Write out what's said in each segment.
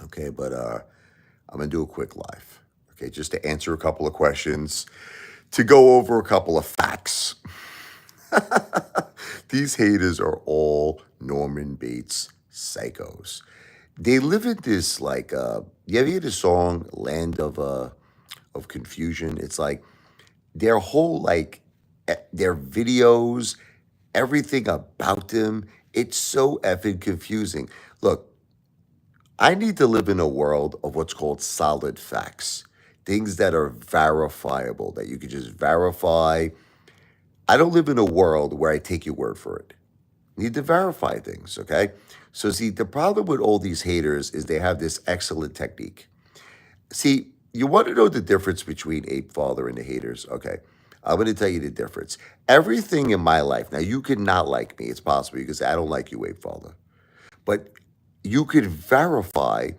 Okay, but I'm gonna do a quick live. Okay, just to answer a couple of questions, to go over a couple of facts. These haters are all Norman Bates psychos. They live in this like you ever hear the song Land of Confusion? It's like their whole their videos, everything about them, it's so effing confusing. Look, I need to live in a world of what's called solid facts. Things that are verifiable, that you can just verify. I don't live in a world where I take your word for it. Need to verify things, okay? So, see, the problem with all these haters is they have this excellent technique. See, you want to know the difference between Apefather and the haters? Okay, I'm going to tell you the difference. Everything in my life, now you could not like me. It's possible because I don't like you, Apefather. But you could verify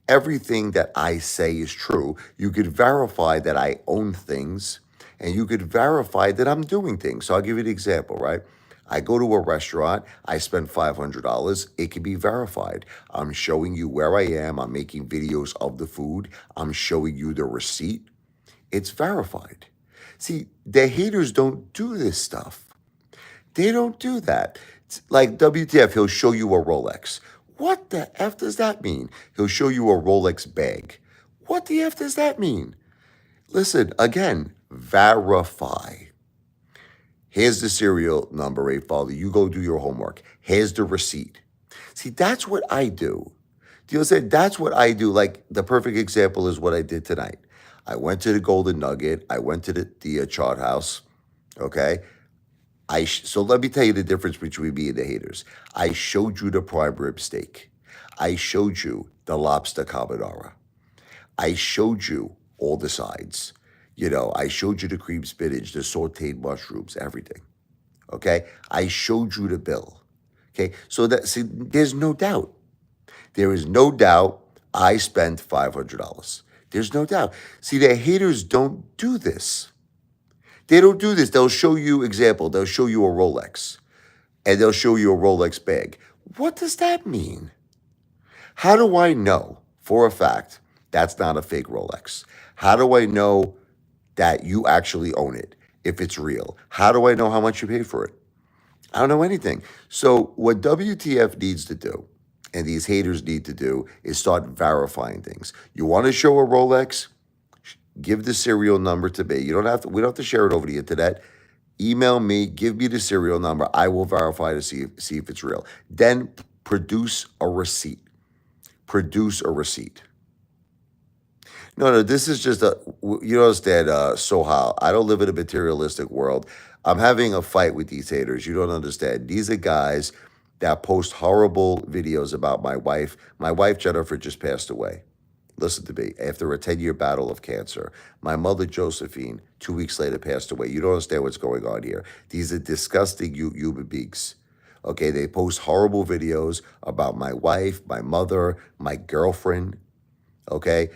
everything that I say is true. You could verify that I own things, and you could verify that I'm doing things. So I'll give you an example, right? I go to a restaurant, I spend $500, it can be verified. I'm showing you where I am, I'm making videos of the food, I'm showing you the receipt. It's verified. See, the haters don't do this stuff. They don't do that. It's like WTF, he'll show you a Rolex. What the F does that mean? He'll show you a Rolex bag. What the F does that mean? Listen, again, verify. Here's the serial number, Apefather. You go do your homework. Here's the receipt. See, that's what I do. Do you understand? That's what I do. Like, the perfect example is what I did tonight. I went to the Golden Nugget. I went to the Chart House. Okay. So let me tell you the difference between me and the haters. I showed you the prime rib steak. I showed you the lobster carbonara. I showed you all the sides. You know, I showed you the cream spinach, the sauteed mushrooms, everything. Okay? I showed you the bill. Okay? So that, see, there's no doubt. There is no doubt I spent $500. There's no doubt. See, the haters don't do this. They don't do this. They'll show you, example, they'll show you a Rolex and they'll show you a Rolex bag. What does that mean? How do I know for a fact that's not a fake Rolex? How do I know that you actually own it if it's real? How do I know how much you paid for it? I don't know anything. So what WTF needs to do, and these haters need to do, is start verifying things. You want to show a Rolex? Give the serial number to me. You don't have to. We don't have to share it over the internet. Email me. Give me the serial number. I will verify to see if it's real. Then produce a receipt. Produce a receipt. No, this is just you don't understand, Sohal. I don't live in a materialistic world. I'm having a fight with these haters. You don't understand. These are guys that post horrible videos about my wife. My wife, Jennifer, just passed away. Listen to me. After a 10-year battle of cancer, my mother, Josephine, 2 weeks later passed away. You don't understand what's going on here. These are disgusting human beings. Okay, they post horrible videos about my wife, my mother, my girlfriend. Okay,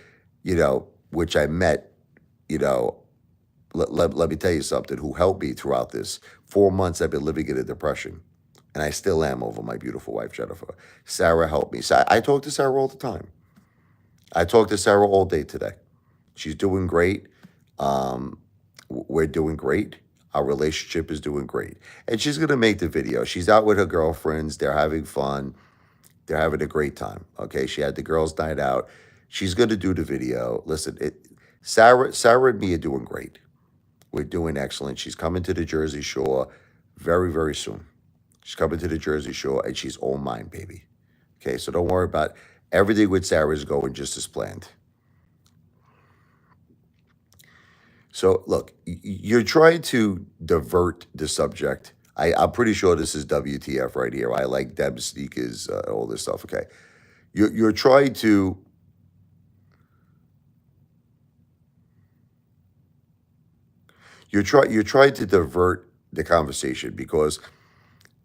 which I met, let me tell you something, who helped me throughout this. 4 months I've been living in a depression, and I still am over my beautiful wife, Jennifer. Sarah helped me. So I talk to Sarah all the time. I talk to Sarah all day today. She's doing great. We're doing great. Our relationship is doing great. And she's going to make the video. She's out with her girlfriends. They're having fun. They're having a great time. Okay, she had the girls' night out. She's going to do the video. Listen, Sarah and me are doing great. We're doing excellent. She's coming to the Jersey Shore very, very soon. She's coming to the Jersey Shore, and she's all mine, baby. Okay, so don't worry about everything with Sarah is going just as planned. So look, you're trying to divert the subject. I'm pretty sure this is WTF right here. I like Deb sneakers, all this stuff. Okay, you're trying to. You're trying to divert the conversation because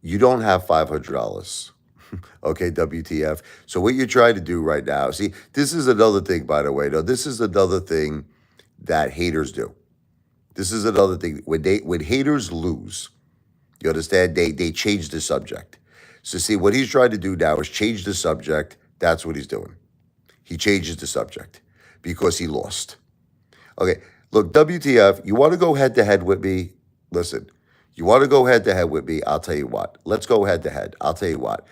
you don't have $500. Okay, WTF. So what you're trying to do right now, see, this is another thing, by the way. No, this is another thing that haters do. This is another thing. When haters lose, you understand, they change the subject. So see, what he's trying to do now is change the subject. That's what he's doing. He changes the subject because he lost. Okay, look, WTF, you want to go head to head with me? Listen, you want to go head to head with me? I'll tell you what. Let's go head to head. I'll tell you what.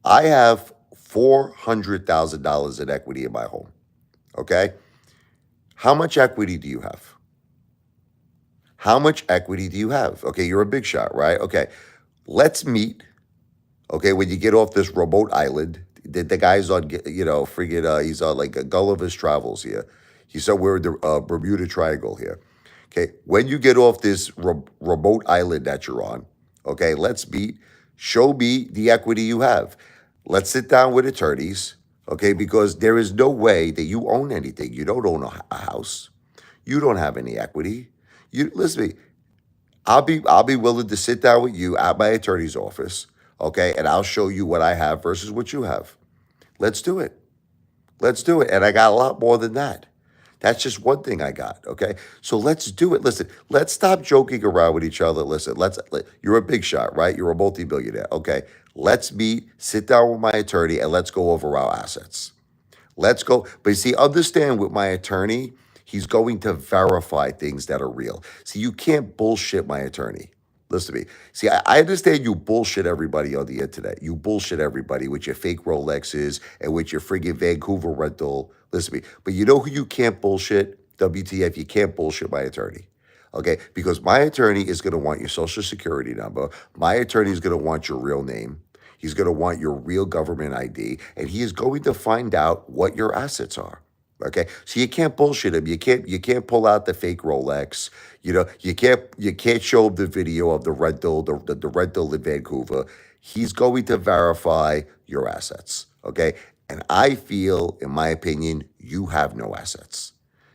I have $400,000 in equity in my home. Okay? How much equity do you have? How much equity do you have? Okay, you're a big shot, right? Okay, let's meet. Okay, when you get off this remote island, the guy's on, friggin', he's on like a Gulliver's Travels here. He said we're in the Bermuda Triangle here. Okay, when you get off this remote island that you're on, okay, let's meet. Show me the equity you have. Let's sit down with attorneys, okay, because there is no way that you own anything. You don't own a house. You don't have any equity. You listen to me. I'll be willing to sit down with you at my attorney's office, okay, and I'll show you what I have versus what you have. Let's do it. Let's do it. And I got a lot more than that. That's just one thing I got, okay? So let's do it. Listen, let's stop joking around with each other. Listen, you're a big shot, right? You're a multi-billionaire. Okay. Let's meet, sit down with my attorney, and let's go over our assets. Let's go. But you see, understand with my attorney, he's going to verify things that are real. See, you can't bullshit my attorney. Listen to me. See, I understand you bullshit everybody on the internet. You bullshit everybody with your fake Rolexes and with your friggin' Vancouver rental. Listen to me. But you know who you can't bullshit? WTF, you can't bullshit my attorney. Okay? Because my attorney is going to want your social security number. My attorney is going to want your real name. He's going to want your real government ID, and he is going to find out what your assets are. Okay, so you can't bullshit him. You can't pull out the fake Rolex. You can't show him the video of the rental, the rental in Vancouver. He's going to verify your assets. Okay, and I feel, in my opinion, you have no assets.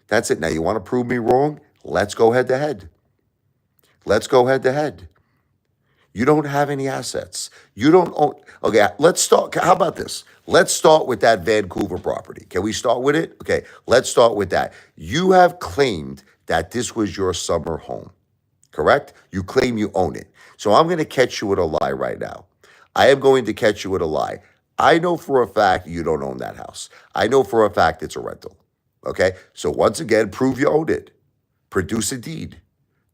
That's it. Now you want to prove me wrong? Let's go head to head. Let's go head to head. You don't have any assets. You don't own. Okay, let's start. How about this? Let's start with that Vancouver property. Can we start with it? Okay, let's start with that. You have claimed that this was your summer home, correct? You claim you own it. So I'm going to catch you with a lie right now. I am going to catch you with a lie. I know for a fact you don't own that house. I know for a fact it's a rental. Okay, so once again, prove you own it. Produce a deed.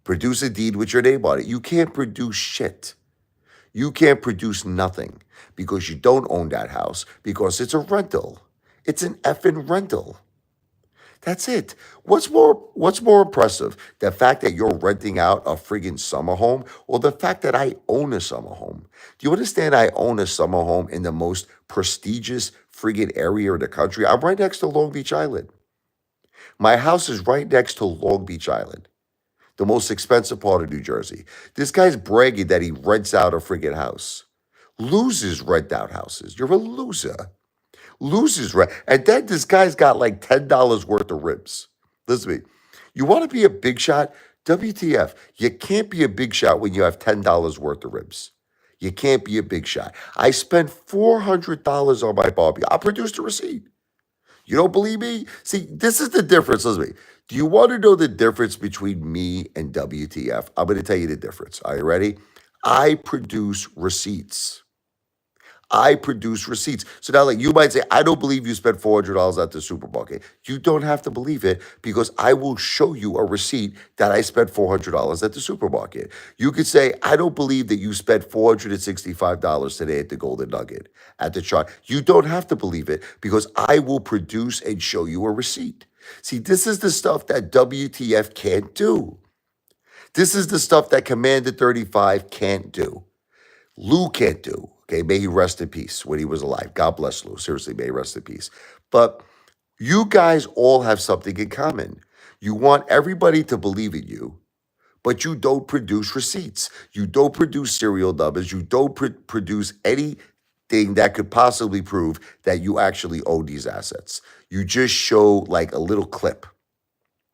Produce a deed with your name on it. You can't produce shit. You can't produce nothing because you don't own that house because it's a rental. It's an effing rental. That's it. What's more impressive? The fact that you're renting out a friggin' summer home or the fact that I own a summer home? Do you understand I own a summer home in the most prestigious friggin' area in the country? I'm right next to Long Beach Island. My house is right next to Long Beach Island, the most expensive part of New Jersey. This guy's bragging that he rents out a friggin' house. Losers rent out houses. You're a loser. Losers rent. And then this guy's got like $10 worth of ribs. Listen to me. You want to be a big shot? WTF. You can't be a big shot when you have $10 worth of ribs. You can't be a big shot. I spent $400 on my barbecue. I produced a receipt. You don't believe me? See, this is the difference. Listen to me. Do you want to know the difference between me and WTF? I'm going to tell you the difference. Are you ready? I produce receipts. I produce receipts. So now, like, you might say, I don't believe you spent $400 at the supermarket. You don't have to believe it because I will show you a receipt that I spent $400 at the supermarket. You could say, I don't believe that you spent $465 today at the Golden Nugget, at the chart. You don't have to believe it because I will produce and show you a receipt. See, this is the stuff that WTF can't do. This is the stuff that Commander 35 can't do. Lou can't do. Okay, may he rest in peace when he was alive. God bless Lou. Seriously, may he rest in peace. But you guys all have something in common. You want everybody to believe in you, but you don't produce receipts. You don't produce serial numbers. You don't produce anything that could possibly prove that you actually own these assets. You just show like a little clip.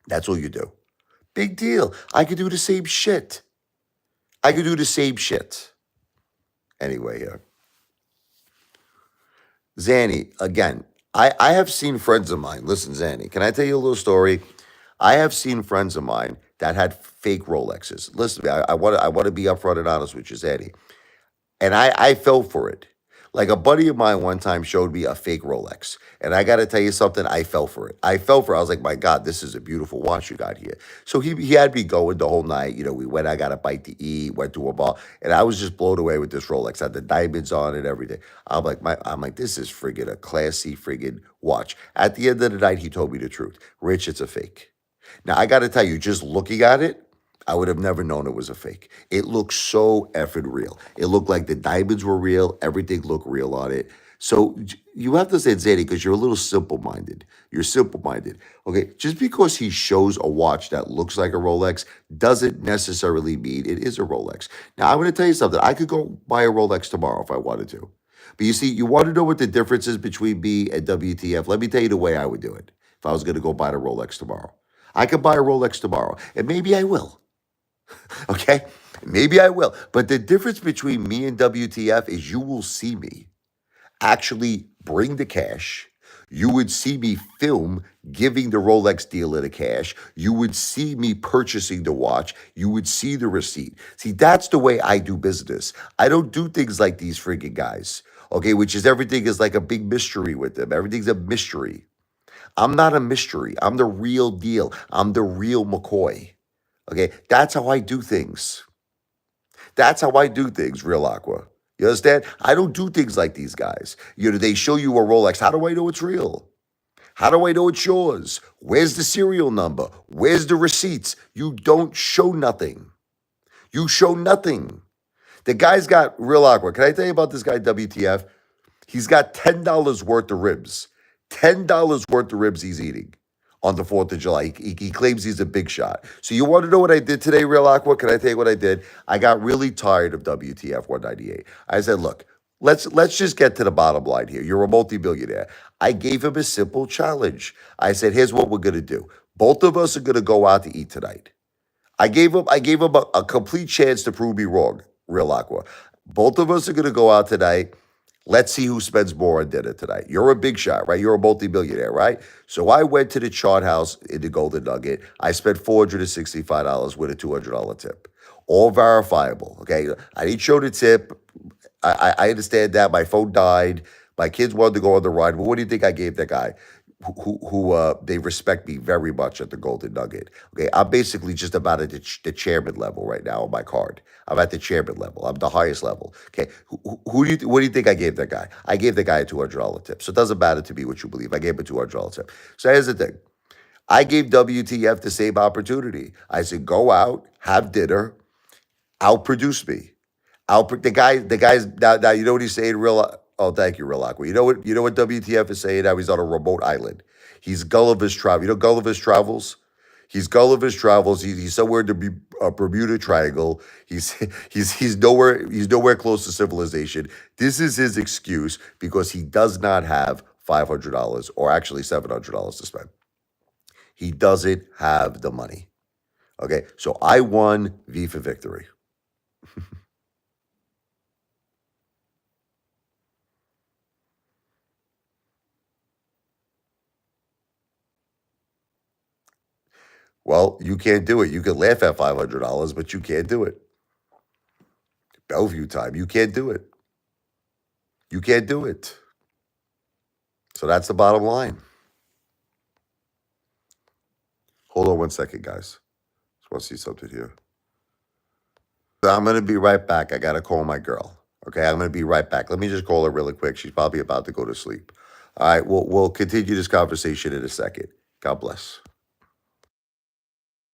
That's all you do. Big deal. I could do the same shit. I could do the same shit. Anyway, Zanny, again, I have seen friends of mine. Listen, Zanny, can I tell you a little story? I have seen friends of mine that had fake Rolexes. Listen to me, I want to be upfront and honest with you, Zanny. And I fell for it. Like a buddy of mine one time showed me a fake Rolex. And I got to tell you something, I fell for it. I fell for it. I was like, my God, this is a beautiful watch you got here. So he had me going the whole night. We went, I got a bite to eat, went to a bar, and I was just blown away with this Rolex. Had the diamonds on it, everything. I'm like, this is friggin' a classy friggin' watch. At the end of the night, he told me the truth. Rich, it's a fake. Now I got to tell you, just looking at it, I would have never known it was a fake. It looked so effing real. It looked like the diamonds were real. Everything looked real on it. So you have to say Zany because you're a little simple minded. You're simple minded. Okay, just because he shows a watch that looks like a Rolex doesn't necessarily mean it is a Rolex. Now I'm going to tell you something. I could go buy a Rolex tomorrow if I wanted to. But you see, you want to know what the difference is between me and WTF? Let me tell you the way I would do it if I was going to go buy the Rolex tomorrow. I could buy a Rolex tomorrow, and maybe I will. Okay? Maybe I will. But the difference between me and WTF is you will see me actually bring the cash. You would see me film giving the Rolex dealer the cash. You would see me purchasing the watch. You would see the receipt. See, that's the way I do business. I don't do things like these friggin' guys, okay, which is everything is like a big mystery with them. Everything's a mystery. I'm not a mystery. I'm the real deal. I'm the real McCoy. Okay, that's how I do things. That's how I do things, Real Aqua. You understand? I don't do things like these guys. They show you a Rolex. How do I know it's real? How do I know it's yours? Where's the serial number? Where's the receipts? You don't show nothing. You show nothing. The guy's got Real Aqua. Can I tell you about this guy, WTF? He's got $10 worth of ribs. $10 worth of ribs he's eating on the 4th of July. He claims he's a big shot. So you want to know what I did today, Real Aqua? Can I tell you what I did? I got really tired of WTF198. I said, look, let's just get to the bottom line here. You're a multimillionaire. I gave him a simple challenge. I said, here's what we're going to do. Both of us are going to go out to eat tonight. I gave him a complete chance to prove me wrong, Real Aqua. Both of us are going to go out tonight. Let's see who spends more on dinner tonight. You're a big shot, right? You're a multimillionaire, right? So I went to the Chart House in the Golden Nugget. I spent $465 with a $200 tip. All verifiable, okay? I didn't show the tip. I understand that. My phone died. My kids wanted to go on the ride. But what do you think I gave that guy? Who they respect me very much at the Golden Nugget. Okay, I'm basically just about at the chairman level right now on my card. I'm at the chairman level. I'm the highest level. Okay, what do you think I gave that guy? I gave the guy a $200 tip. So it doesn't matter to me what you believe. I gave him a $200 tip. So here's the thing. I gave WTF the same opportunity. I said, go out, have dinner, outproduce me. The guy's now. You know what he's saying? Oh, thank you, Real Aqua. You know what WTF is saying now? He's on a remote island. He's Gulliver's Travel. You know Gulliver's Travels. He's Gulliver's Travels. He's somewhere in the Bermuda Triangle. He's nowhere close to civilization. This is his excuse because he does not have $500 or actually $700 to spend. He doesn't have the money. Okay, so I won V for victory. Well, you can't do it. You can laugh at $500, but you can't do it. Bellevue time, you can't do it. You can't do it. So that's the bottom line. Hold on one second, guys. Just want to see something here. I'm going to be right back. I got to call my girl. Okay, I'm going to be right back. Let me just call her really quick. She's probably about to go to sleep. All right, we'll continue this conversation in a second. God bless.